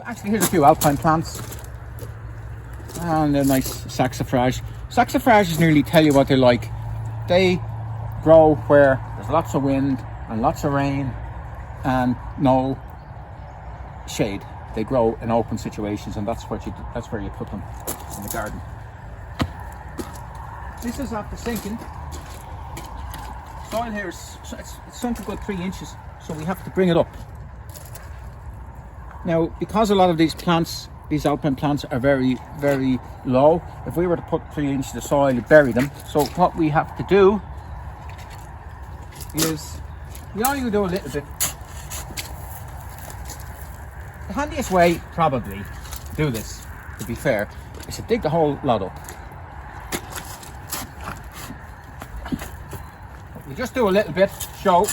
Actually, here's a few alpine plants. And a nice saxifrage. Saxifrages nearly tell you what they're like. They grow where there's lots of wind and lots of rain and no shade. They grow in open situations, and that's where you put them in the garden. This is after sinking. Soil here is it's sunk a good 3 inches, so we have to bring it up. Now, because a lot of these plants, these alpine plants, are very, very low, if we were to put 3 inches of soil, you'd bury them. So what we have to do is, we only do a little bit. The handiest way, probably, to do this, to be fair, is to dig the whole lot up. We just do a little bit, show.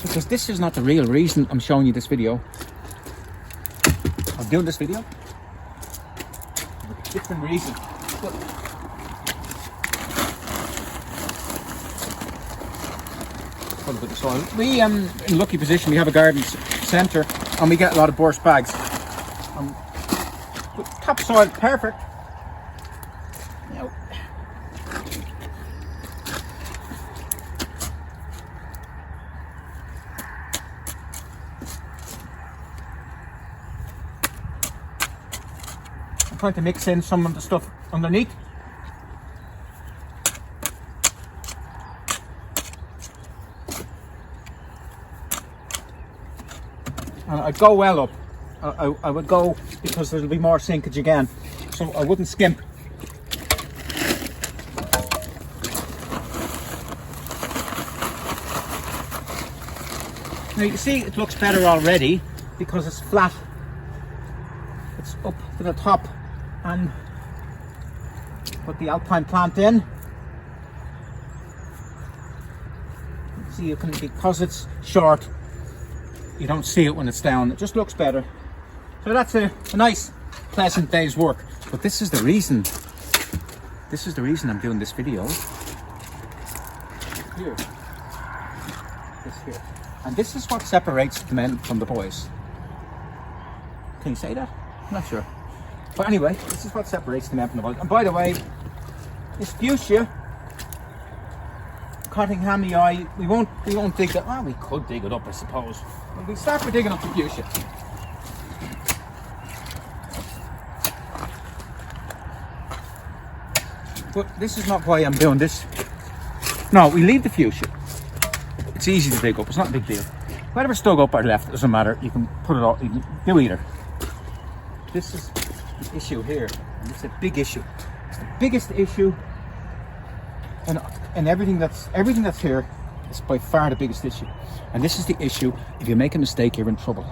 Because this is not the real reason I'm showing you this video. I'm doing this video for a different reason. But put a bit of soil. We in a lucky position. We have a garden centre, and we get a lot of burst bags. But topsoil, perfect. Now, I'm trying to mix in some of the stuff underneath. And I'd go well up. I would go, because there'll be more sinkage again, so I wouldn't skimp. Now you can see it looks better already because it's flat. It's up to the top, and put the alpine plant in. See, you can, because it's short, you don't see it when it's down. It just looks better. So that's a nice, pleasant day's work. But this is the reason. This is the reason I'm doing this video. Here. This here. And this is what separates the men from the boys. Can you say that? I'm not sure. But anyway, this is what separates the men from the boys. And by the way, this Fuchsia, Cottinghamii, we won't dig that. Well, we could dig it up, I suppose. But we start with digging up the Fuchsia. But this is not why I'm doing this. No, we leave the Fuchsia. It's easy to dig up. It's not a big deal. Whatever's dug up or left, it doesn't matter. You can put it all. You can do either. This is the issue here, and it's a big issue. It's the biggest issue, and everything that's here is by far the biggest issue. And this is the issue. If you make a mistake, you're in trouble.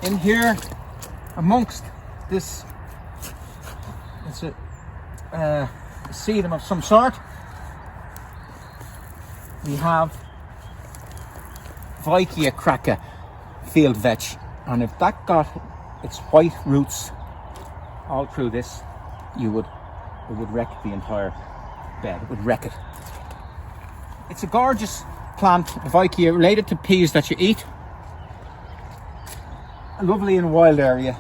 In here, amongst this, it's a sedum of some sort. We have Vicia cracca field vetch, and if that got its white roots all through this, it would wreck the entire bed. It would wreck it. It's a gorgeous plant, Vicia, related to peas that you eat. Lovely in a wild area,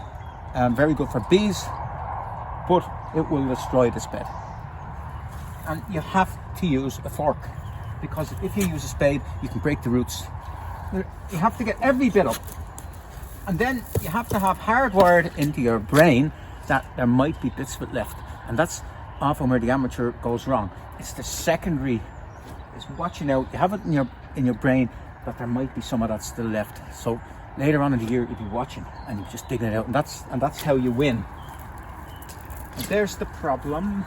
very good for bees, but it will destroy this bed. And you have to use a fork, because if you use a spade, you can break the roots. You have to get every bit up, and then you have to have hardwired into your brain that there might be bits of it left, and that's often where the amateur goes wrong. It's the secondary, it's watching out. You have it in your brain that there might be some of that still left. So later on in the year, you'll be watching and you're just digging it out, and that's how you win. And there's the problem.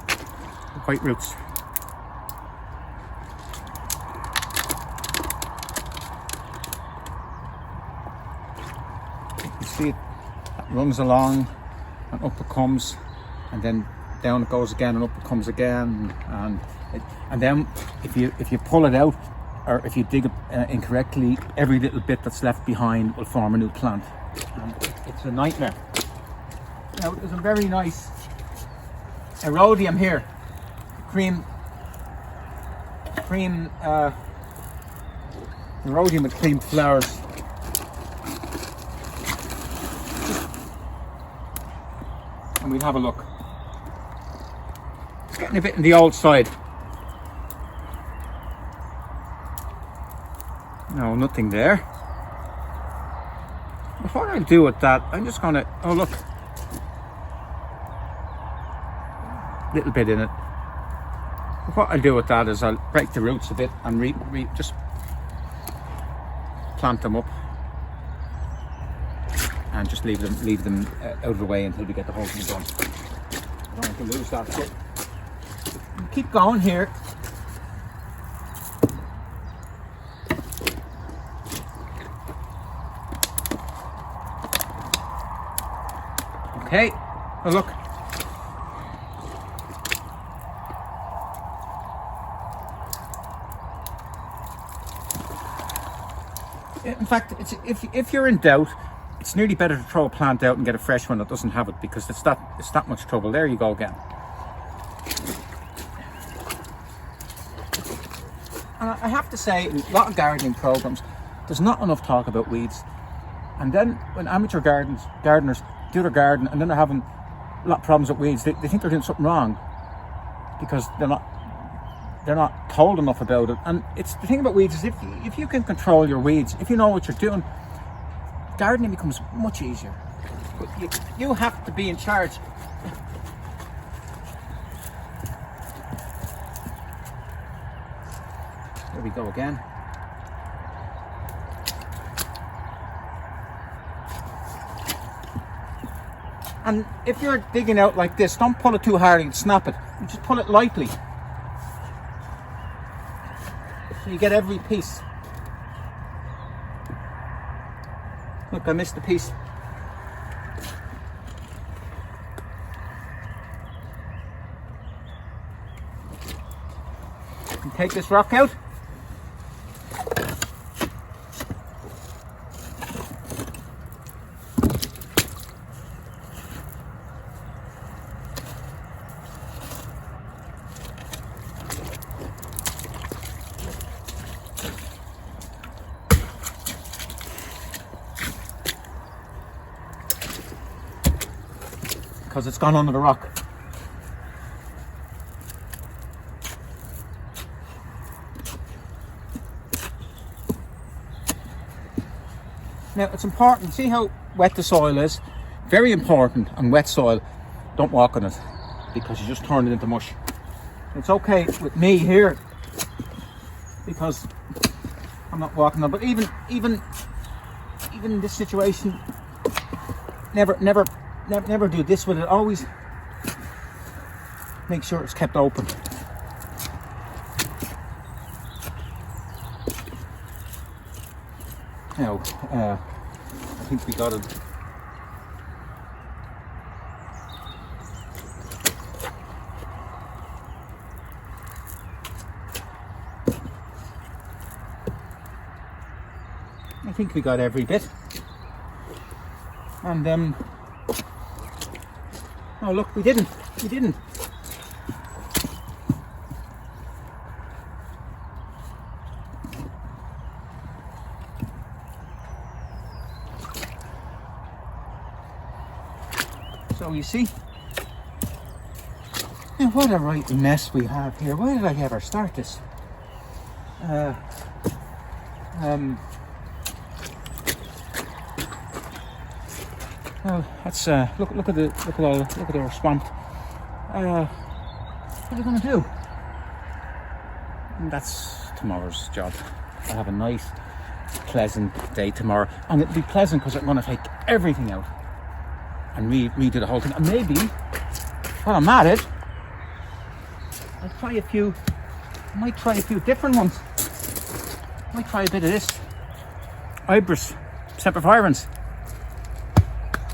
The white roots. You see it runs along and up it comes, and then down it goes again, and up it comes again, and then if you pull it out, or if you dig it incorrectly, every little bit that's left behind will form a new plant, and it's a nightmare. Now there's a very nice erodium here, cream the rhodium with cream flowers. And we'll have a look. It's getting a bit in the old side. No, nothing there. But what I'll do with that, I'm just gonna, oh look, little bit in it. But what I'll do with that is I'll break the roots a bit and just plant them up and just leave them out of the way until we get the whole thing done. I don't want to lose that. So we'll keep going here. Okay, oh look. In fact, if you're in doubt, it's nearly better to throw a plant out and get a fresh one that doesn't have it, because it's that much trouble. There you go again. And I have to say, in a lot of gardening programs, there's not enough talk about weeds. And then when amateur gardeners do their garden and then they're having a lot of problems with weeds, they think they're doing something wrong because they're not told enough about it. And it's the thing about weeds is if you can control your weeds, if you know what you're doing, gardening becomes much easier. But you have to be in charge. There we go again. And if you're digging out like this, don't pull it too hard and snap it. You just pull it lightly. So you get every piece. Look, I missed a piece. And take this rock out. Because it's gone under the rock. Now it's important, see how wet the soil is? Very important on wet soil, don't walk on it because you just turn it into mush. It's okay with me here because I'm not walking on, but even in this situation, never do this with it. Always make sure it's kept open. Now, I think we got it. I think we got every bit. And oh look, we didn't. So you see, now what a right mess we have here. Why did I ever start this? Well, let's look at the swamp. What are we going to do? And that's tomorrow's job. I'll have a nice, pleasant day tomorrow, and it'll be pleasant because I'm going to take everything out and redo the whole thing. And maybe, while I'm at it, I might try a few different ones. I might try a bit of this Iberis, sempervirens.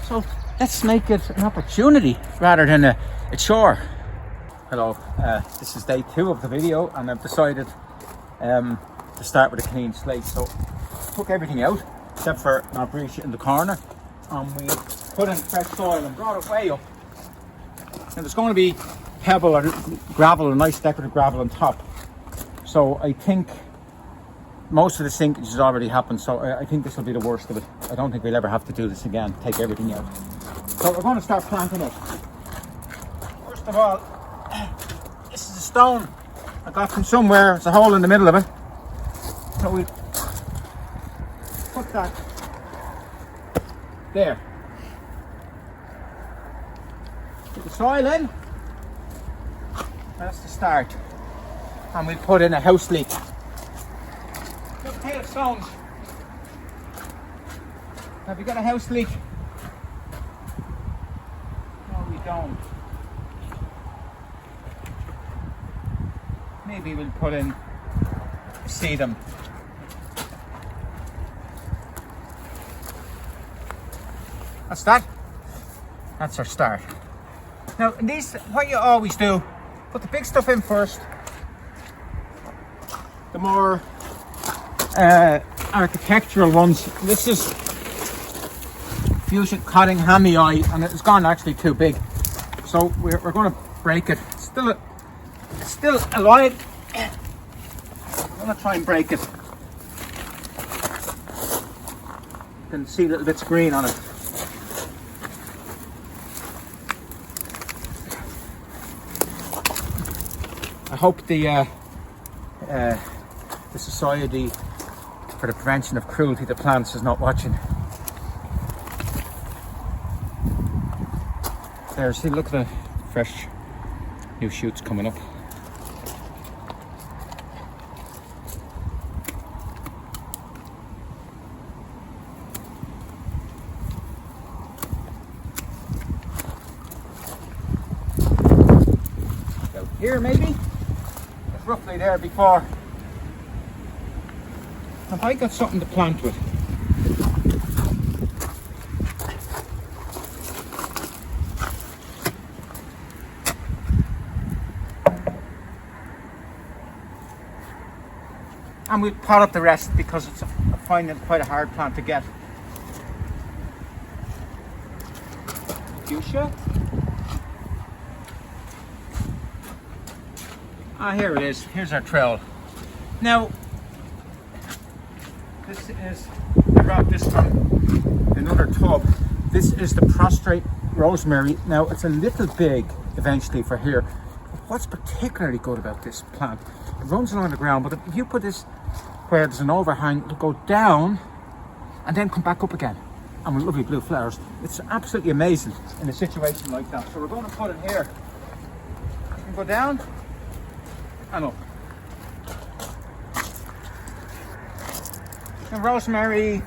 So let's make it an opportunity rather than a chore. Hello, this is day 2 of the video, and I've decided to start with a clean slate. So took everything out except for an Aubrieta in the corner, and we put in fresh soil and brought it way up. And there's going to be pebble or gravel, a nice decorative gravel on top. So I think most of the sinkage has already happened, so I think this will be the worst of it. I don't think we'll ever have to do this again, take everything out. So we're going to start planting it. First of all, this is a stone I got from somewhere. There's a hole in the middle of it. So we put that there. Put the soil in. That's the start. And we'll put in a house leek. Look, hailstones. Have you got a house leek? No, we don't. Maybe we'll put in sedum. That's that. That's our start. Now, these, what you always do, put the big stuff in first. The more architectural ones. This is Fuchsia Cottinghamii, and it's gone actually too big. So we're going to break it. It's still alive. I'm going to try and break it. You can see little bits of green on it. I hope the Society for the Prevention of Cruelty to Plants is not watching. There, see, look at the fresh new shoots coming up. About here, maybe? It's roughly there before. Have I got something to plant with? And we'll pot up the rest because I find it quite a hard plant to get. Fuchsia. Ah, here it is. Here's our trail. Now, this is, I brought this from another tub. This is the prostrate rosemary. Now, it's a little big eventually for here. What's particularly good about this plant, it runs along the ground, but if you put this where there's an overhang, it'll go down and then come back up again. And with lovely blue flowers. It's absolutely amazing in a situation like that. So we're going to put it here. You can go down and up. The rosemary,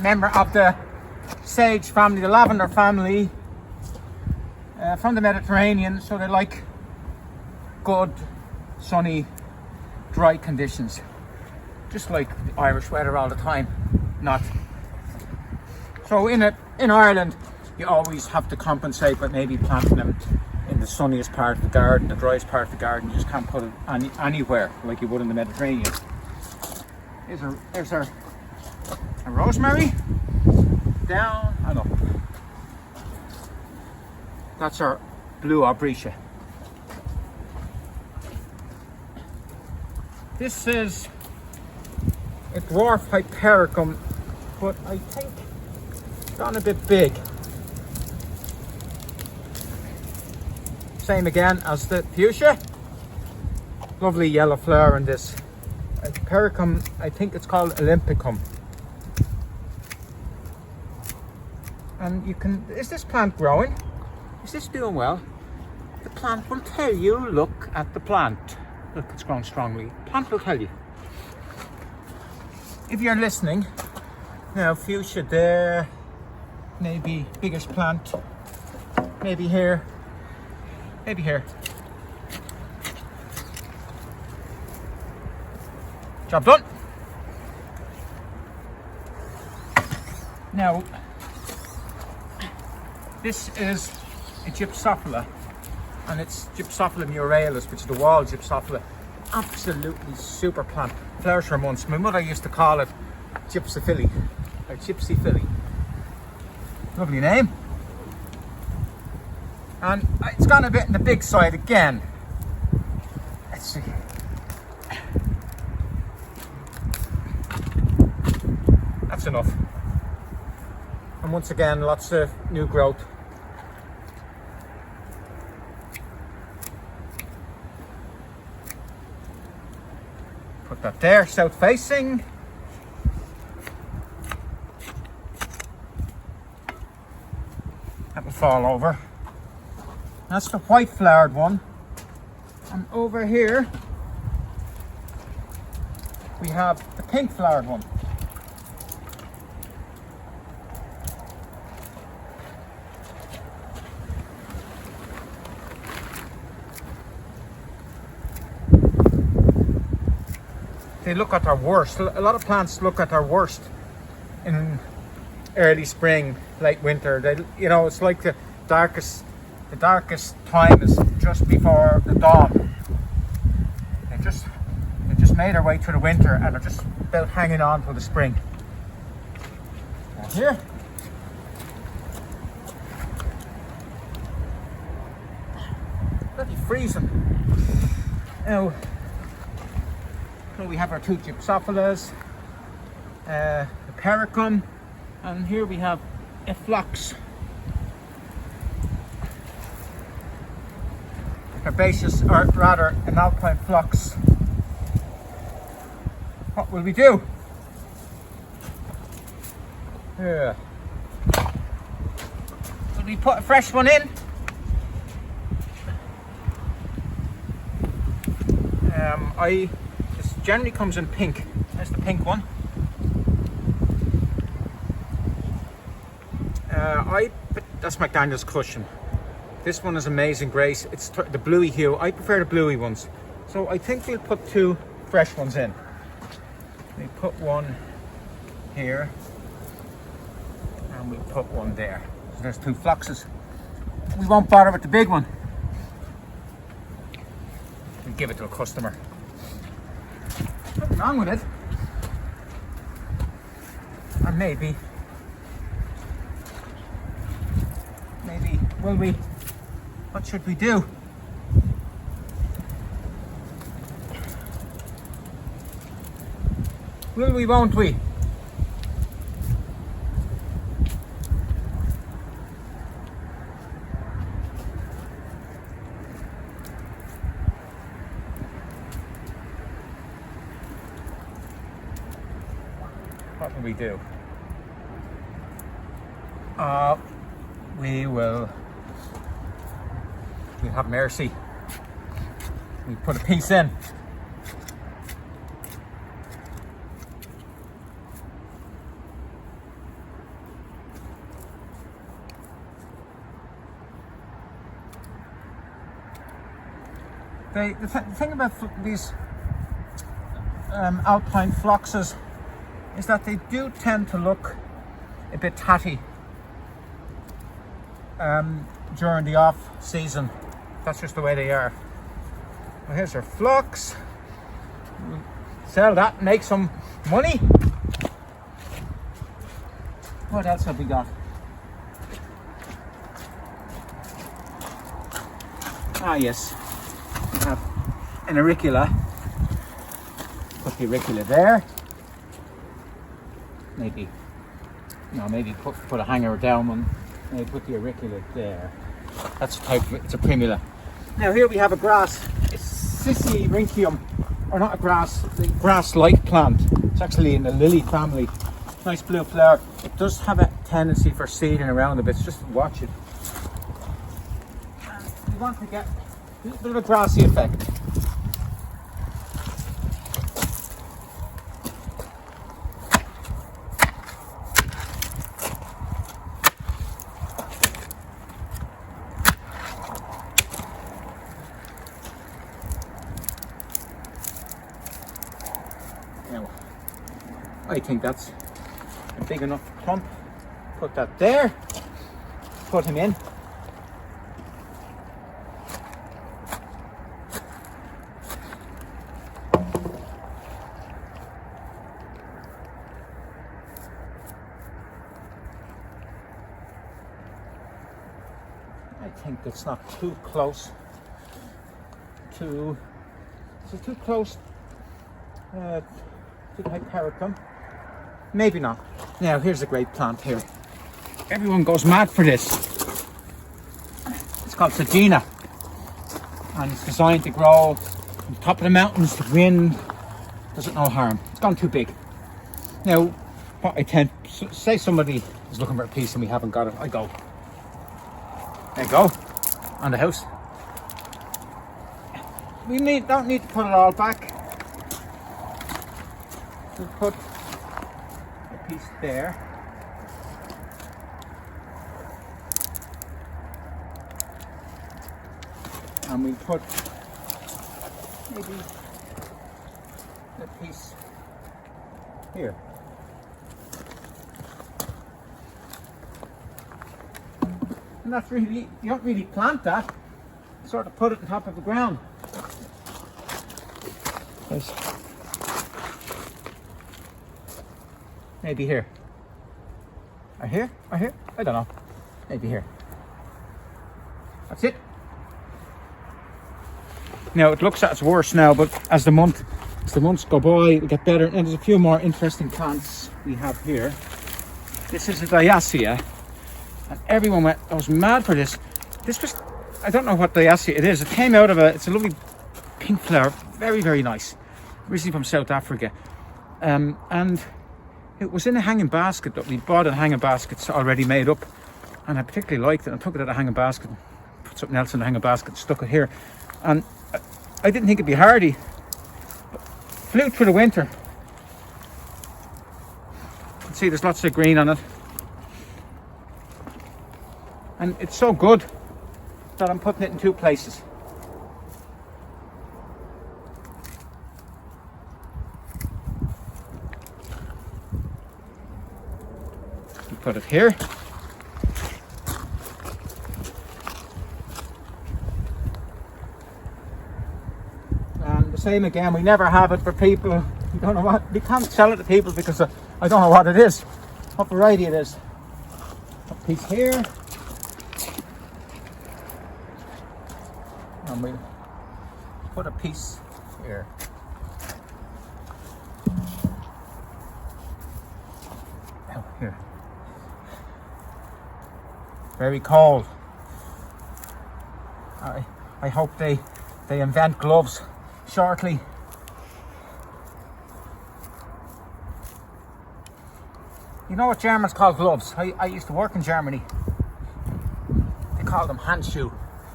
member of the sage family, the lavender family, from the Mediterranean, so they like good, sunny, dry conditions. Just like the Irish weather all the time, not. So in Ireland, you always have to compensate by maybe planting them in the sunniest part of the garden, the driest part of the garden. You just can't put it anywhere like you would in the Mediterranean. There's our rosemary, down and up. That's our blue Aubrieta. This is a dwarf Hypericum, but I think it's gone a bit big. Same again as the Fuchsia. Lovely yellow flower in this. Hypericum, I think it's called olympicum. And you can, is this plant growing? Is this doing well? The plant will tell you, look at the plant. Look, it's grown strongly. The plant will tell you. If you're listening, now Fuchsia there, maybe biggest plant, maybe here, maybe here. Job done. Now, this is a Gypsophila, and it's Gypsophila muralis, which is the wall Gypsophila. Absolutely super plant. Flowers for months. My mother used to call it Gypsophila, or Gypsophila. Lovely name. And it's gone a bit on the big side again. Let's see. that's enough. And once again, lots of new growth. Put that there, south facing. That will fall over. That's the white flowered one. And over here, we have the pink flowered one. They look at their worst. A lot of plants look at their worst in early spring, late winter. They, you know, it's like the darkest time is just before the dawn. They just made their way through the winter and are just about hanging on till the spring. And here, bloody freezing. Now, so we have our two Gypsophilas, Hypericum, and here we have a Phlox. Herbaceous, or rather an Alpine Phlox. What will we do? Yeah. Will we put a fresh one in? This generally comes in pink. There's the pink one. That's McDaniel's cushion. This one is Amazing Grace. It's the bluey hue. I prefer the bluey ones. So I think we'll put two fresh ones in. We put one here and we'll put one there. So there's two Phloxes. We won't bother with the big one. We'll give it to a customer. Nothing wrong with it. Or maybe, will we? What should we do? Will we, won't we? What will we do? We'll have mercy. We put a piece in. The thing about these Alpine Phloxes is that they do tend to look a bit tatty during the off season. That's just the way they are. Well, here's our Phlox. We'll sell that and make some money. What else have we got? Ah yes, we have an auricula. Put the auricula there. Maybe put a hanger down one. Maybe put the auricula there. That's a type of, it's a primula. Now here we have a grass, it's Sissyrhynchium, or not a grass, a grass-like plant. It's actually in the lily family. Nice blue flower. It does have a tendency for seeding around a bit, so just watch it. And we want to get a little bit of a grassy effect. I think that's a big enough clump. Put that there. Put him in. I think it's not too close to. Is it too close to the Hypericum? maybe not. Now here's a great plant here. Everyone goes mad for this. It's called Sagina, and it's designed to grow on top of the mountains. The wind does it no harm. It's gone too big. Now, what I tend, say somebody is looking for a piece and we haven't got it, I go, there you go, on the house. We don't need to put it all back. We'll put a piece there. And we'll put maybe a piece here. And that's really, you don't really plant that, sort of put it on top of the ground. There's maybe here. Or here? Or here? I don't know. Maybe here. That's it. Now it looks at its worst now, but as the months go by, it'll get better. And there's a few more interesting plants we have here. This is a Diascia, and everyone was mad for this. This was, I don't know what Diascia it is. It came out of it's a lovely pink flower, very, very nice. Originally from South Africa. And it was in a hanging basket that we bought in hanging baskets already made up. And I particularly liked it. I took it out of a hanging basket, put something else in the hanging basket, stuck it here. And I didn't think it'd be hardy. Flew through the winter. You can see there's lots of green on it. And it's so good that I'm putting it in two places. We put it here. And the same again, we never have it for people. We don't know what, we can't sell it to people because I don't know what it is, what variety it is. A piece here. And we'll put a piece here. Oh, here. Very cold. I hope they invent gloves shortly. You know what Germans call gloves? I used to work in Germany. They call them handshoe.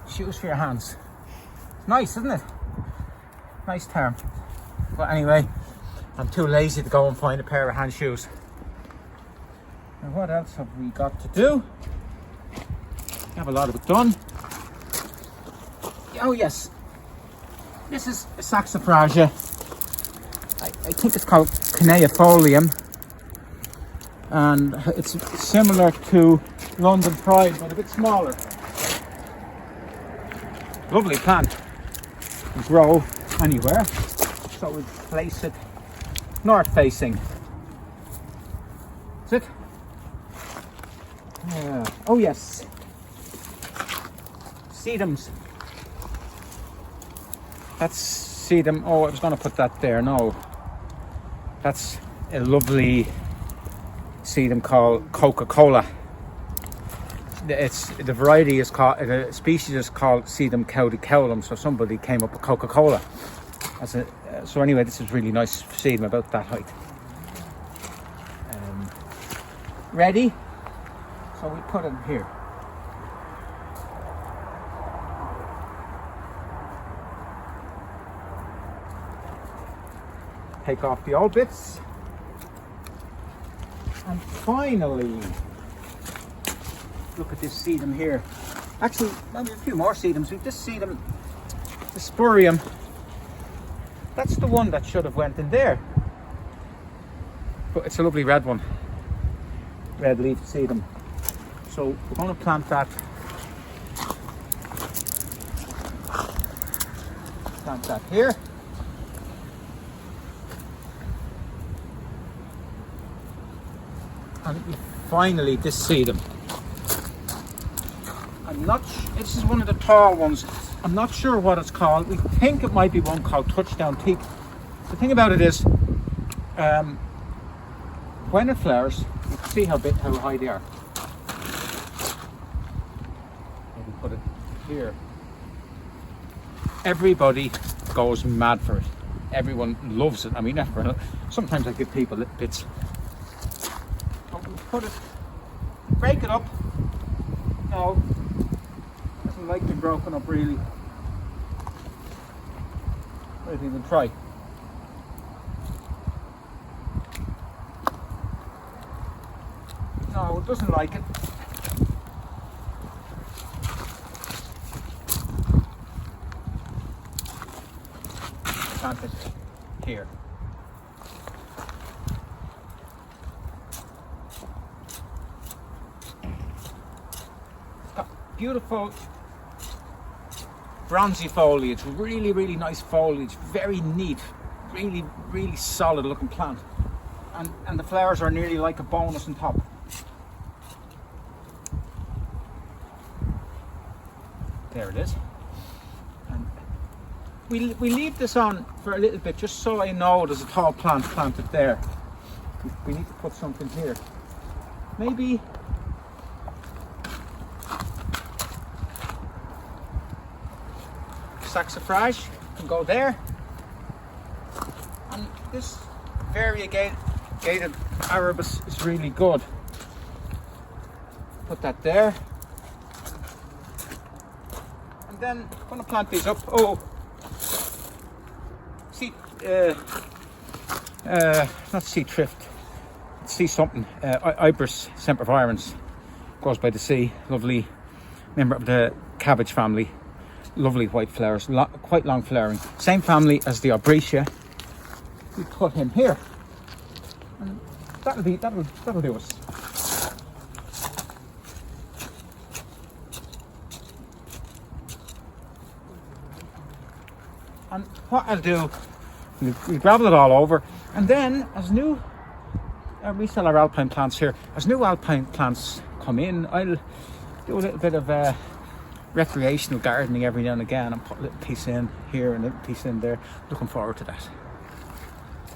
Shoes for your hands. Nice, isn't it? Nice term. But anyway, I'm too lazy to go and find a pair of hand shoes. And what else have we got to do? We have a lot of it done. Oh yes, this is a Saxifraga. I think it's called cuneifolia, and it's similar to London Pride, but a bit smaller. Lovely plant. Can grow anywhere, so we place it north facing. Is it? Yeah. Oh yes, sedums. That's sedum. Oh, I was going to put that there. No, that's a lovely sedum called Coca Cola. It's the variety is called, the species is called Sedum cauticola. So somebody came up with Coca Cola. So anyway, this is really nice sedum, about that height. Ready? So we put it here. Take off the old bits. And finally, look at this sedum here. Actually, maybe a few more sedums. We've this sedum, the spurium. That's the one that should have went in there. But it's a lovely red one. Red leaf sedum. So we're going to plant that. Plant that here. And finally, this sedum. This is one of the tall ones. I'm not sure what it's called. We think it might be one called Touchdown Teak. The thing about it is, when it flowers, you can see how high they are. Maybe put it here. Everybody goes mad for it. Everyone loves it. I mean, sometimes I give people little bits. Put it, break it up. No, doesn't like to be broken up really. Might even try. No, it doesn't like it. Plant it here. Got beautiful bronzy foliage, really, really nice foliage, very neat, really, really solid looking plant. And the flowers are nearly like a bonus on top. There it is. And we leave this on for a little bit just so I know there's a tall plant planted there. We need to put something here. Maybe Saxifraga can go there. And this variegated Arabis is really good. Put that there. And then I'm going to plant these up. Oh, see, not sea thrift, sea something. Iberis sempervirens goes by the sea. Lovely member of the cabbage family. Lovely white flowers, quite long flowering. Same family as the Aubrieta. We put him here, and that'll do us. And what I'll do, we gravel it all over, and then as new, we sell our alpine plants here. As new alpine plants come in, I'll do a little bit of recreational gardening every now and again, and put a little piece in here and a little piece in there. Looking forward to that.